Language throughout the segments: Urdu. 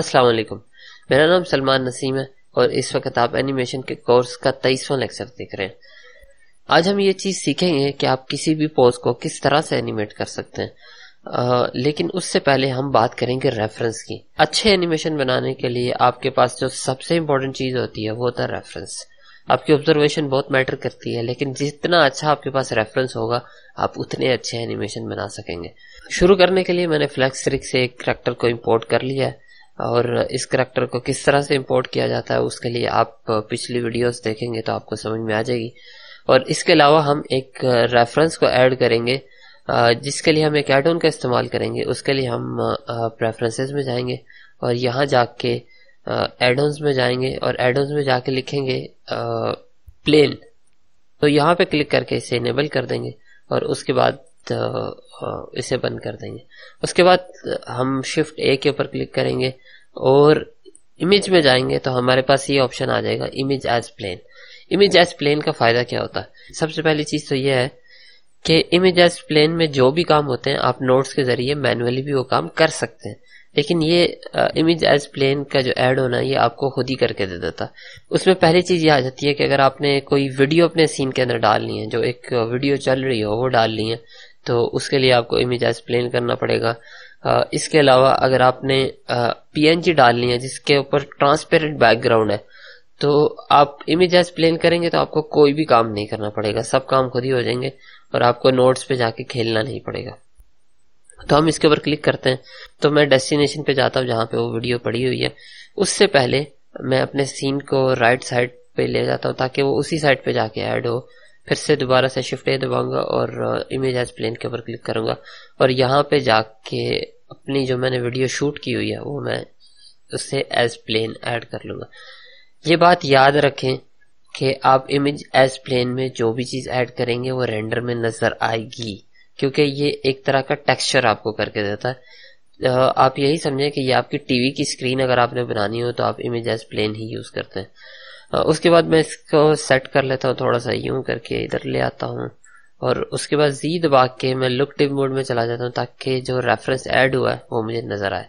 السلام علیکم، میرا نام سلمان نسیم ہے اور اس وقت آپ اینیمیشن کے کورس کا 23واں لیکچر دیکھ رہے ہیں۔ آج ہم یہ چیز سیکھیں گے کہ آپ کسی بھی پوز کو کس طرح سے اینیمیٹ کر سکتے ہیں، لیکن اس سے پہلے ہم بات کریں گے ریفرنس کی۔ اچھے اینیمیشن بنانے کے لیے آپ کے پاس جو سب سے امپورٹنٹ چیز ہوتی ہے وہ ہوتا ہے ریفرنس۔ آپ کی آبزرویشن بہت میٹر کرتی ہے، لیکن جتنا اچھا آپ کے پاس ریفرنس ہوگا آپ اتنے اچھے اینیمیشن بنا سکیں گے۔ شروع کرنے کے لیے میں نے فلیکس ٹرک سے ایک کریکٹر کو امپورٹ کر لیا ہے، اور اس کریکٹر کو کس طرح سے امپورٹ کیا جاتا ہے اس کے لیے آپ پچھلی ویڈیوز دیکھیں گے تو آپ کو سمجھ میں آ جائے گی۔ اور اس کے علاوہ ہم ایک ریفرنس کو ایڈ کریں گے، جس کے لیے ہم ایک ایڈ آن کا استعمال کریں گے۔ اس کے لیے ہم پریفرنسز میں جائیں گے اور یہاں جا کے ایڈ آنز میں جائیں گے اور ایڈ آنز میں جا کے لکھیں گے پلین، تو یہاں پہ کلک کر کے اسے انیبل کر دیں گے اور اس کے بعد اسے بند کر دیں گے۔ اس کے بعد ہم شفٹ اے کے اوپر کلک کریں گے اور امیج میں جائیں گے تو ہمارے پاس یہ آپشن آ جائے گا image as plane. Image as plane کا فائدہ کیا ہوتا ہے؟ سب سے پہلی چیز تو یہ ہے کہ امیج ایز پلین میں جو بھی کام ہوتے ہیں آپ نوٹس کے ذریعے مینولی بھی وہ کام کر سکتے ہیں، لیکن یہ امیج ایز پلین کا جو ایڈ ہونا ہے یہ آپ کو خود ہی کر کے دے دیتا۔ اس میں پہلی چیز یہ آ جاتی ہے کہ اگر آپ نے کوئی ویڈیو اپنے سین کے اندر ڈالنی ہے، جو ایک ویڈیو چل رہی ہو وہ ڈالنی ہے، تو اس کے لیے آپ کو امیج ایز پلین کرنا پڑے گا۔ اس کے علاوہ اگر آپ نے پی این جی ڈالنی ہے جس کے اوپر ٹرانسپیرنٹ بیک گراؤنڈ ہے، تو آپ امیج ایز پلین کریں گے تو آپ کو کوئی بھی کام نہیں کرنا پڑے گا، سب کام خود ہی ہو جائیں گے اور آپ کو نوٹس پہ جا کے کھیلنا نہیں پڑے گا۔ تو ہم اس کے اوپر کلک کرتے ہیں تو میں ڈیسٹینیشن پہ جاتا ہوں جہاں پہ وہ ویڈیو پڑی ہوئی ہے۔ اس سے پہلے میں اپنے سین کو رائٹ سائڈ پہ لے جاتا ہوں تاکہ وہ اسی سائڈ پہ جا کے ایڈ ہو۔ پھر سے دوبارہ سے شفٹ اے دباؤں گا اور امیج ایز پلین کے اوپر کلک کروں گا اور یہاں پہ جا کے اپنی جو میں نے ویڈیو شوٹ کی ہوئی ہے وہ میں اسے ایز پلین ایڈ کر لوں گا۔ یہ بات یاد رکھیں کہ آپ امیج ایز پلین میں جو بھی چیز ایڈ کریں گے وہ رینڈر میں نظر آئے گی، کیونکہ یہ ایک طرح کا ٹیکسچر آپ کو کر کے دیتا ہے۔ آپ یہی سمجھیں کہ یہ آپ کی ٹی وی کی اسکرین اگر آپ نے بنانی ہو تو آپ امیج ایز پلین ہی یوز کرتے ہیں۔ اس کے بعد میں اس کو سیٹ کر لیتا ہوں، تھوڑا سا یوں کر کے ادھر لے آتا ہوں اور اس کے بعد زی دبا کے میں لک ٹپ موڈ میں چلا جاتا ہوں تاکہ جو ریفرنس ایڈ ہوا ہے وہ مجھے نظر آئے۔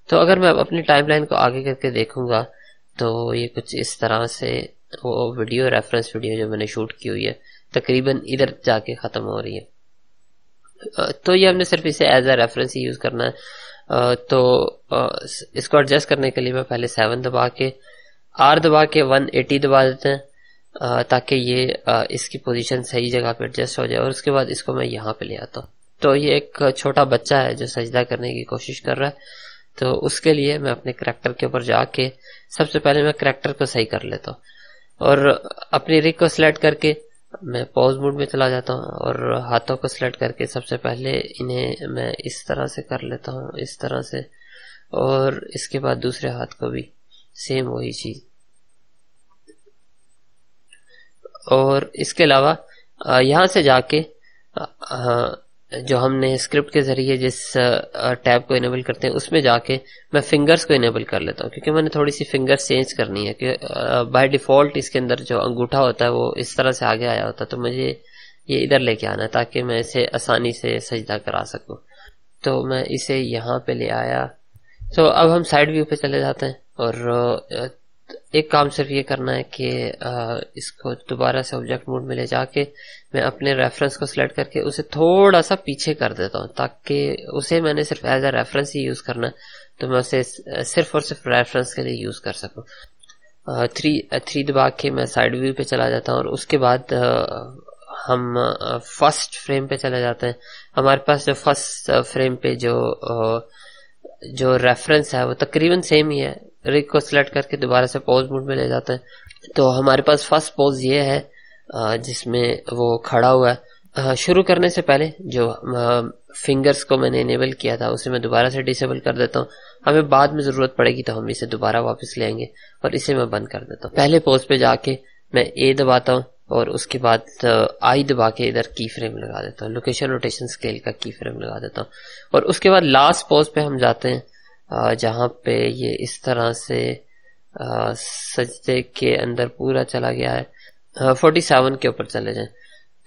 تو اگر میں اپنی ٹائم لائن کو آگے کر کے دیکھوں گا تو یہ کچھ اس طرح سے وہ ویڈیو ریفرنس ویڈیو جو میں نے شوٹ کی ہوئی ہے تقریباً ادھر جا کے ختم ہو رہی ہے۔ تو یہ ہم نے صرف اسے as a reference he use کرنا ہے۔ تو اس کو ایڈجسٹ کرنے کے لیے میں پہلے 7 دبا کے آر دبا کے 180 دبا دیتے ہیں تاکہ یہ اس کی پوزیشن صحیح جگہ پہ ایڈجسٹ ہو جائے، اور اس کے بعد اس کو میں یہاں پہ لے آتا ہوں۔ تو یہ ایک چھوٹا بچہ ہے جو سجدہ کرنے کی کوشش کر رہا ہے، تو اس کے لیے میں اپنے کریکٹر کے اوپر جا کے سب سے پہلے میں کریکٹر کو صحیح کر لیتا ہوں اور اپنی رگ کو سلیکٹ کر کے میں پوز موڈ میں چلا جاتا ہوں اور ہاتھوں کو سلیکٹ کر کے سب سے پہلے انہیں میں اس طرح سے کر لیتا ہوں، اس طرح سے، اور اس کے بعد دوسرے ہاتھ کو بھی سیم وہی چیز۔ اور اس کے علاوہ یہاں سے جا کے جو ہم نے اسکرپٹ کے ذریعے جس ٹیب کو انیبل کرتے ہیں اس میں جا کے میں فنگرز کو انیبل کر لیتا ہوں، کیونکہ میں نے تھوڑی سی فنگرز چینج کرنی ہے کہ بائی ڈیفالٹ اس کے اندر جو انگوٹھا ہوتا ہے وہ اس طرح سے آگے آیا ہوتا ہے، تو مجھے یہ ادھر لے کے آنا ہے تاکہ میں اسے آسانی سے سجدہ کرا سکوں۔ تو میں اسے یہاں پہ لے آیا۔ تو اب ہم سائڈ ویو پہ چلے جاتے ہیں اور ایک کام صرف یہ کرنا ہے کہ اس کو دوبارہ سے آبجیکٹ موڈ میں لے جا کے میں اپنے ریفرنس کو سلیکٹ کر کے اسے تھوڑا سا پیچھے کر دیتا ہوں تاکہ اسے میں نے صرف as a reference he use کرنا ہے، تو میں اسے صرف اور صرف ریفرنس کے لیے یوز کر سکوں۔ 3 دبا کے میں سائڈ ویو پہ چلا جاتا ہوں اور اس کے بعد ہم فرسٹ فریم پہ چلے جاتے ہیں۔ ہمارے پاس جو فرسٹ فریم پہ جو ریفرنس ہے وہ تقریباً سیم ہی ہے۔ رگ کو سلیکٹ کر کے دوبارہ سے پوز موڈ میں لے جاتے ہیں، تو ہمارے پاس فرسٹ پوز یہ ہے جس میں وہ کھڑا ہوا ہے۔ شروع کرنے سے پہلے جو فنگرز کو میں نے انیبل کیا تھا اسے میں دوبارہ سے ڈسیبل کر دیتا ہوں، ہمیں بعد میں ضرورت پڑے گی تو ہم اسے دوبارہ واپس لے آئیں گے، اور اسے میں بند کر دیتا ہوں۔ پہلے پوز پہ جا کے میں اے دباتا ہوں اور اس کے بعد آئی دبا کے ادھر کی فریم لگا دیتا ہوں، لوکیشن روٹیشن اسکیل کا کی فریم لگا دیتا ہوں، اور اس کے بعد لاسٹ پوز پہ ہم جاتے ہیں جہاں پہ یہ اس طرح سے سجدے کے اندر پورا چلا گیا ہے۔ 47 کے اوپر چلے جائیں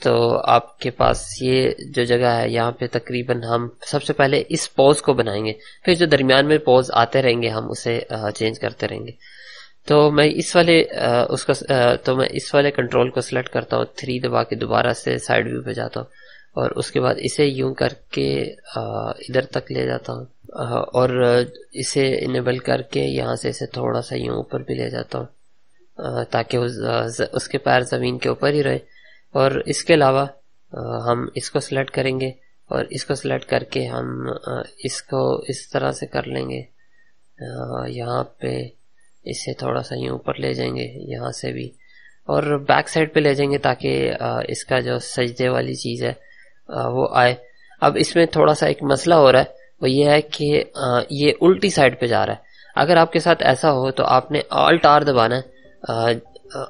تو آپ کے پاس یہ جو جگہ ہے یہاں پہ تقریباً ہم سب سے پہلے اس پوز کو بنائیں گے، پھر جو درمیان میں پوز آتے رہیں گے ہم اسے چینج کرتے رہیں گے. تو میں اس والے کنٹرول کو سلیکٹ کرتا ہوں، 3 دبا کے دوبارہ سے سائیڈ ویو پہ جاتا ہوں، اور اس کے بعد اسے یوں کر کے ادھر تک لے جاتا ہوں، اور اسے انیبل کر کے یہاں سے اسے تھوڑا سا یوں اوپر بھی لے جاتا ہوں تاکہ اس کے پیر زمین کے اوپر ہی رہے. اور اس کے علاوہ ہم اس کو سلیکٹ کریں گے، اور اس کو سلیکٹ کر کے ہم اس کو اس طرح سے کر لیں گے، یہاں پہ اسے تھوڑا سا یوں اوپر لے جائیں گے یہاں سے بھی، اور بیک سائڈ پہ لے جائیں گے تاکہ اس کا جو سجدے والی چیز ہے وہ آئے. اب اس میں تھوڑا سا ایک مسئلہ ہو رہا ہے، وہ یہ ہے کہ یہ الٹی سائڈ پہ جا رہا ہے. اگر آپ کے ساتھ ایسا ہو تو آپ نے آلٹ آر دبانا ہے،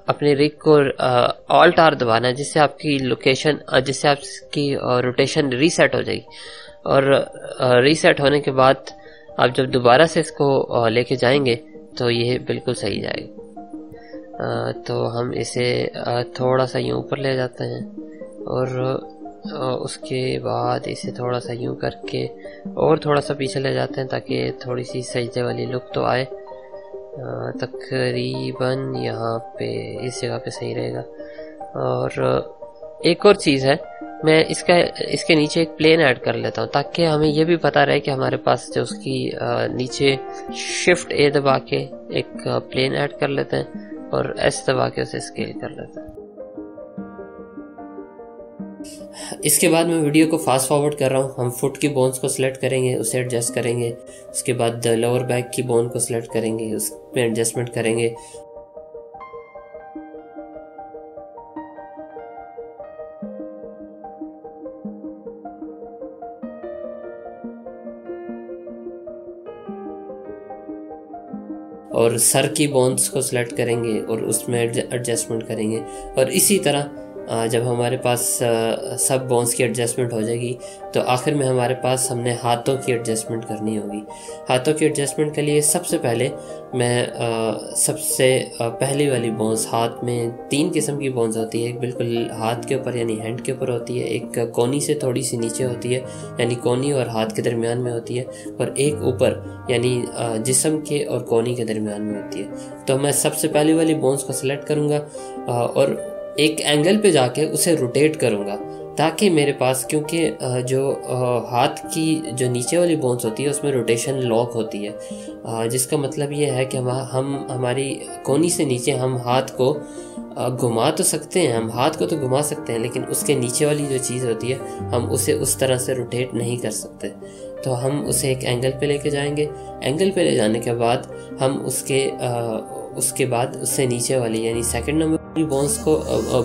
اپنے ریگ کو آلٹ آر دبانا ہے، جس سے آپ کی لوکیشن، جس سے آپ کی روٹیشن ریسیٹ ہو جائے گی، اور ریسیٹ ہونے کے بعد آپ جب دوبارہ سے اس کو لے کے جائیں گے تو یہ بالکل صحیح جائے گا. تو ہم اسے تھوڑا سا یوں اوپر لے جاتے ہیں، اور اس کے بعد اسے تھوڑا سا یوں کر کے اور تھوڑا سا پیچھے لے جاتے ہیں تاکہ تھوڑی سی سجدے والی لک تو آئے. تقریباً یہاں پہ اس جگہ پہ صحیح رہے گا. اور ایک اور چیز ہے، میں اس کے نیچے ایک پلین ایڈ کر لیتا ہوں تاکہ ہمیں یہ بھی پتہ رہے کہ ہمارے پاس جو اس کی نیچے شفٹ اے دبا کے ایک پلین ایڈ کر لیتے ہیں، اور ایس دبا کے اسے اسکیل کر لیتے ہیں. اس کے بعد میں ویڈیو کو فاسٹ فارورڈ کر رہا ہوں. ہم فٹ کی بونز کو سلیکٹ کریں گے، اسے ایڈجسٹ کریں گے. اس کے بعد لوور بیک کی بون کو سلیکٹ کریں گے، اس میں ایڈجسٹمنٹ کریں گے. اور سر کی بونز کو سلیکٹ کریں گے اور اس میں ایڈجسٹمنٹ کریں گے. اور اسی طرح جب ہمارے پاس سب بونز کی ایڈجسٹمنٹ ہو جائے گی تو آخر میں ہمارے پاس ہم نے ہاتھوں کی ایڈجسٹمنٹ کرنی ہوگی. ہاتھوں کی ایڈجسٹمنٹ کے لیے سب سے پہلے میں سب سے پہلی والی بونز، ہاتھ میں 3 قسم کی بونز ہوتی ہے. ایک بالکل ہاتھ کے اوپر یعنی ہینڈ کے اوپر ہوتی ہے، ایک کونی سے تھوڑی سی نیچے ہوتی ہے یعنی کونی اور ہاتھ کے درمیان میں ہوتی ہے، اور ایک اوپر یعنی جسم کے اور کونی کے درمیان میں ہوتی ہے. تو میں سب سے پہلی والی بونز کو سلیکٹ کروں گا اور ایک اینگل پہ جا کے اسے روٹیٹ کروں گا تاکہ میرے پاس، کیونکہ جو ہاتھ کی جو نیچے والی بونز ہوتی ہے اس میں روٹیشن لاک ہوتی ہے، جس کا مطلب یہ ہے کہ ہم ہماری کونی سے نیچے ہم ہاتھ کو گھما تو سکتے ہیں، ہم ہاتھ کو تو گھما سکتے ہیں، لیکن اس کے نیچے والی جو چیز ہوتی ہے ہم اسے اس طرح سے روٹیٹ نہیں کر سکتے. تو ہم اسے ایک اینگل پہ لے کے جائیں گے. اینگل پہ لے جانے کے بعد ہم اس کے بعد اس سے نیچے والی یعنی سیکنڈ نمبر والی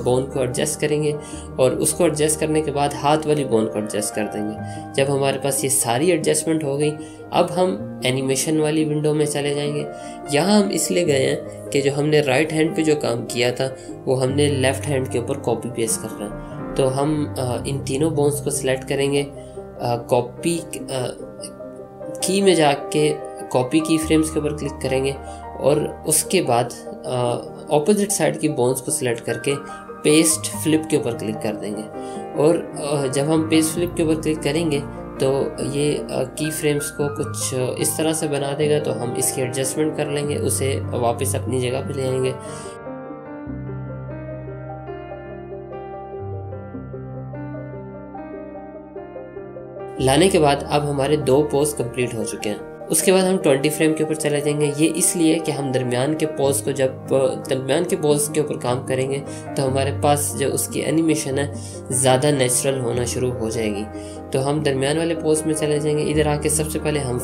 بون کو ایڈجسٹ کریں گے، اور اس کو ایڈجسٹ کرنے کے بعد ہاتھ والی بون کو ایڈجسٹ کر دیں گے. جب ہمارے پاس یہ ساری ایڈجسٹمنٹ ہو گئی، اب ہم اینیمیشن والی ونڈو میں چلے جائیں گے. یہاں ہم اس لیے گئے ہیں کہ جو ہم نے رائٹ ہینڈ پہ جو کام کیا تھا وہ ہم نے لیفٹ ہینڈ کے اوپر کاپی پیسٹ کرنا ہے. تو ہم ان تینوں بونز کو سلیکٹ کریں گے، کاپی کی میں جا کے کاپی کی فریمز کے اوپر کلک کریں گے، اور اس کے بعد اپوزٹ سائڈ کی بونز کو سلیکٹ کر کے پیسٹ فلپ کے اوپر کلک کر دیں گے. اور جب ہم پیسٹ فلپ کے اوپر کلک کریں گے تو یہ کی فریمز کو کچھ اس طرح سے بنا دے گا. تو ہم اس کی ایڈجسٹمنٹ کر لیں گے، اسے واپس اپنی جگہ پہ لے آئیں گے. لانے کے بعد اب ہمارے 2 پوز کمپلیٹ ہو چکے ہیں. اس کے بعد ہم 20 فریم کے اوپر چلے جائیں گے. یہ اس لیے کہ ہم درمیان کے پوز کے اوپر کام کریں گے تو ہمارے پاس جو اس کی اینیمیشن ہے زیادہ نیچرل ہونا شروع ہو جائے گی. تو ہم درمیان والے پوز میں چلے جائیں گے. ادھر آ کے سب سے پہلے ہم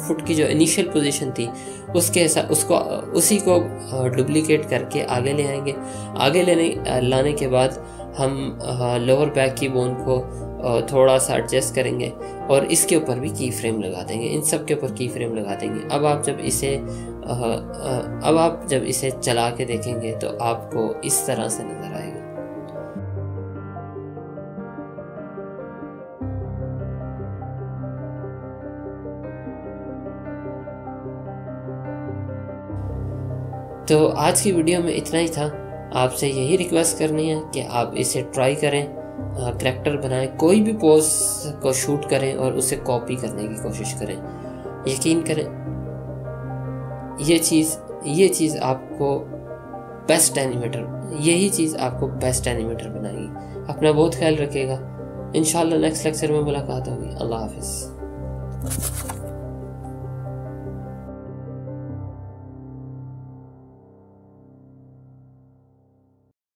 فٹ کی جو انیشیل پوزیشن تھی اسی کو ڈپلیکیٹ کر کے آگے لے آئیں گے. آگے لانے کے بعد ہم لوور بیک کی بون کو تھوڑا سا ایڈجسٹ کریں گے اور اس کے اوپر بھی کی فریم لگا دیں گے. ان سب کے اوپر کی فریم لگا دیں گے. اب آپ جب اسے چلا کے دیکھیں گے تو آپ کو اس طرح سے نظر آئے گا. تو آج کی ویڈیو میں اتنا ہی تھا. آپ سے یہی ریکویسٹ کرنی ہے کہ آپ اسے ٹرائی کریں، کریکٹر بنائیں، کوئی بھی پوز کو شوٹ کریں اور اسے کاپی کرنے کی کوشش کریں. یقین کریں یہ چیز آپ کو بیسٹ اینیمیٹر بنائے گی. اپنا بہت خیال رکھے گا. انشاءاللہ نیکسٹ لیکچر میں ملاقات ہوگی. اللہ حافظ.